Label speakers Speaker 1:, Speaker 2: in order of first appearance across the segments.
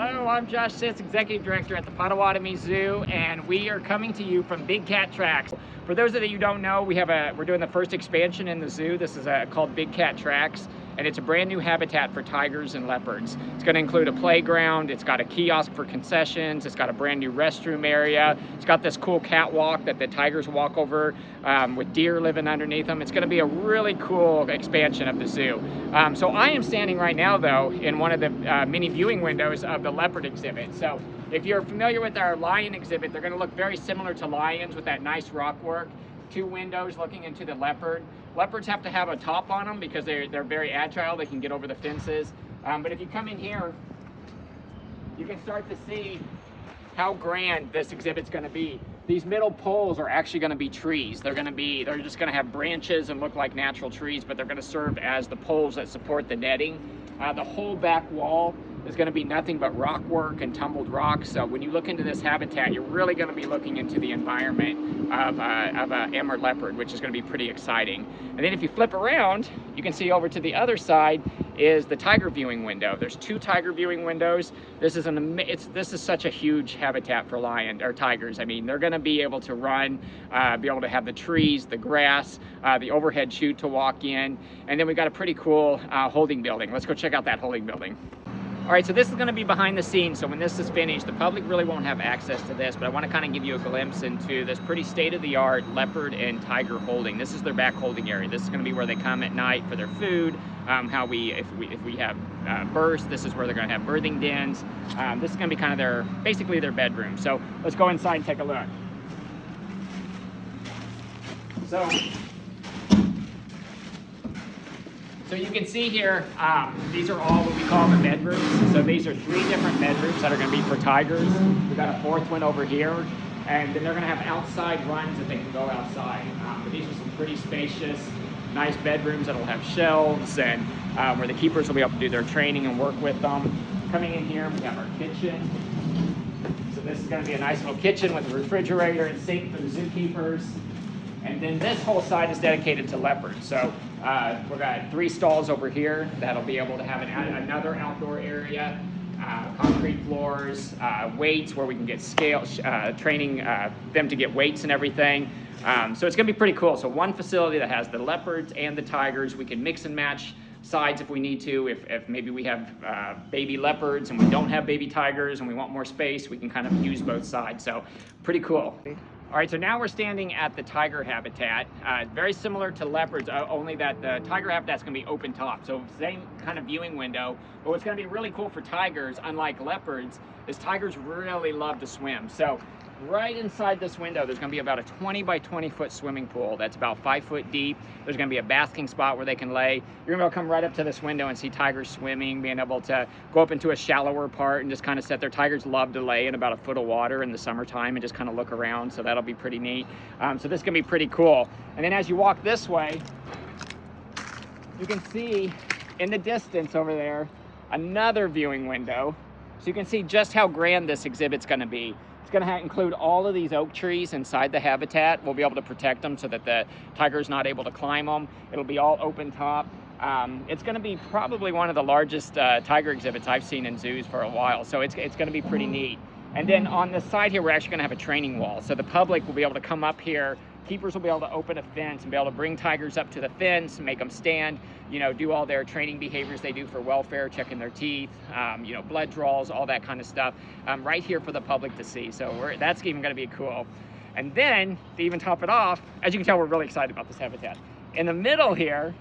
Speaker 1: Hello, I'm Josh Sitz, Executive Director at the Potawatomi Zoo, and we are coming to you from Big Cat Tracks. For those of you who don't know, we're doing the first expansion in the zoo. This is called Big Cat Tracks, and it's a brand new habitat for tigers and leopards. It's going to include a playground, it's got a kiosk for concessions, it's got a brand new restroom area, it's got this cool catwalk that the tigers walk over with deer living underneath them. It's going to be a really cool expansion of the zoo. So I am standing right now, though, in one of the mini viewing windows of the leopard exhibit. So if you're familiar with our lion exhibit, they're going to look very similar to lions with that nice rock work. Two windows looking into the leopard. Leopards have to have a top on them because they're very agile. They can get over the fences. But if you come in here, you can start to see how grand this exhibit's going to be. These middle poles are actually going to be trees. They're just going to have branches and look like natural trees, but they're going to serve as the poles that support the netting. The whole back wall is going to be nothing but rock work and tumbled rocks. So when you look into this habitat, you're really going to be looking into the environment of a Amur leopard, which is going to be pretty exciting. And then if you flip around, you can see over to the other side is the tiger viewing window. There's two tiger viewing windows. This is such a huge habitat for tigers. I mean, they're going to be able to run, be able to have the trees, the grass, the overhead chute to walk in, and then we got a pretty cool holding building. Let's go check out that holding building. All right, so this is going to be behind the scenes. So when this is finished, the public really won't have access to this, but I want to kind of give you a glimpse into this pretty state-of-the-art leopard and tiger holding. This is their back holding area. This is going to be where they come at night for their food. If we have births, this is where they're going to have birthing dens. This is going to be kind of basically their bedroom. So let's go inside and take a look. So you can see here, these are all what we call the bedrooms. So these are 3 different bedrooms that are going to be for tigers. We've got a 4th one over here, and then they're going to have outside runs that they can go outside. But these are some pretty spacious, nice bedrooms that'll have shelves and where the keepers will be able to do their training and work with them. Coming in here, we have our kitchen. So this is going to be a nice little kitchen with a refrigerator and sink for the zookeepers. And then this whole side is dedicated to leopards. So we've got 3 stalls over here that'll be able to have another outdoor area, concrete floors, weights where we can get training them to get weights and everything. So it's going to be pretty cool. So one facility that has the leopards and the tigers. We can mix and match sides if we need to. If maybe we have baby leopards and we don't have baby tigers and we want more space, we can kind of use both sides. So pretty cool. All right, so now we're standing at the tiger habitat. Very similar to leopards, only that the tiger habitat's gonna be open top. So same kind of viewing window, but what's gonna be really cool for tigers, unlike leopards, is tigers really love to swim. So right inside this window, there's gonna be about a 20 by 20 foot swimming pool that's about 5 foot deep. There's gonna be a basking spot where they can lay. You're gonna be able to come right up to this window and see tigers swimming, being able to go up into a shallower part and just kind of sit there. Tigers love to lay in about a foot of water in the summertime and just kind of look around, so that'll be pretty neat. So this is gonna be pretty cool. And then as you walk this way, you can see in the distance over there, another viewing window. So you can see just how grand this exhibit's gonna be. It's going to include all of these oak trees inside the habitat. We'll be able to protect them so that the tiger's not able to climb them. It'll be all open top. It's going to be probably one of the largest tiger exhibits I've seen in zoos for a while. So it's going to be pretty neat. And then on the side here, we're actually going to have a training wall. So the public will be able to come up here. Keepers will be able to open a fence and be able to bring tigers up to the fence and make them stand, do all their training behaviors they do for welfare, checking their teeth, blood draws, all that kind of stuff, right here for the public to see. So that's even going to be cool. And then, to even top it off, as you can tell, we're really excited about this habitat. In the middle here,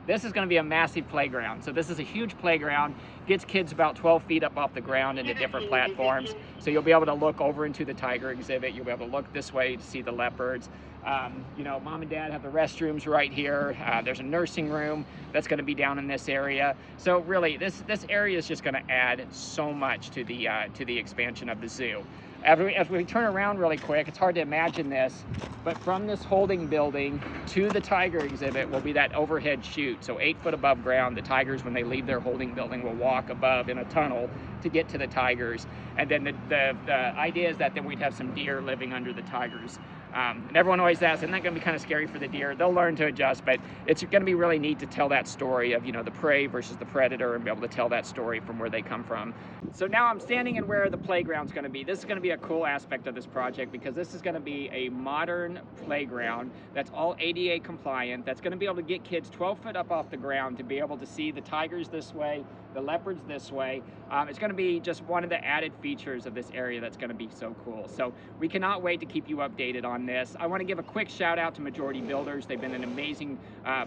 Speaker 1: this is going to be a massive playground. So this is a huge playground, gets kids about 12 feet up off the ground into different platforms. So you'll be able to look over into the tiger exhibit. You'll be able to look this way to see the leopards. Mom and dad have the restrooms right here. There's a nursing room that's going to be down in this area. So really, this area is just going to add so much to the expansion of the zoo. As we turn around really quick, it's hard to imagine this, but from this holding building to the tiger exhibit will be that overhead chute. So 8 foot above ground, the tigers, when they leave their holding building, will walk above in a tunnel to get to the tigers. And then the idea is that then we'd have some deer living under the tigers. And everyone always asks, isn't that going to be kind of scary for the deer? They'll learn to adjust, but it's going to be really neat to tell that story of, you know, the prey versus the predator, and be able to tell that story from where they come from. So now I'm standing in where the playground's going to be. This is going to be a cool aspect of this project, because this is going to be a modern playground that's all ADA compliant, that's going to be able to get kids 12 foot up off the ground to be able to see the tigers this way, the leopards this way. It's going to be just one of the added features of this area that's going to be so cool. So we cannot wait to keep you updated on this. I want to give a quick shout out to Majority Builders. They've been an amazing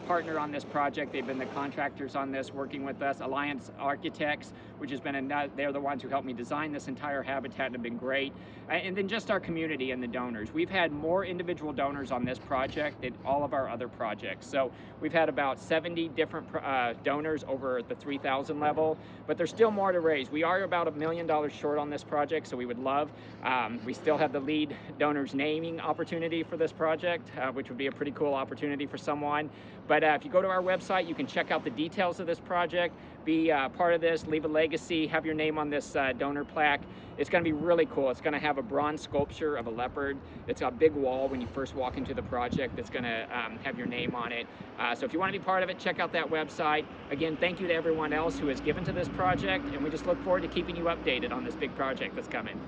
Speaker 1: partner on this project. They've been the contractors on this, working with us. Alliance Architects, which has been they're the ones who helped me design this entire habitat and have been great. And then just our community and the donors. We've had more individual donors on this project than all of our other projects. So we've had about 70 different donors over the 3,000 level, but there's still more to raise. We are about $1 million short on this project, so we would love, we still have the lead donor's naming opportunity for this project, which would be a pretty cool opportunity for someone. But if you go to our website, you can check out the details of this project, be part of this, leave a legacy, have your name on this donor plaque. It's going to be really cool. It's going to have a bronze sculpture of a leopard. It's a big wall when you first walk into the project that's going to have your name on it. So if you want to be part of it, check out that website. Again, thank you to everyone else who has given to this project, and we just look forward to keeping you updated on this big project that's coming.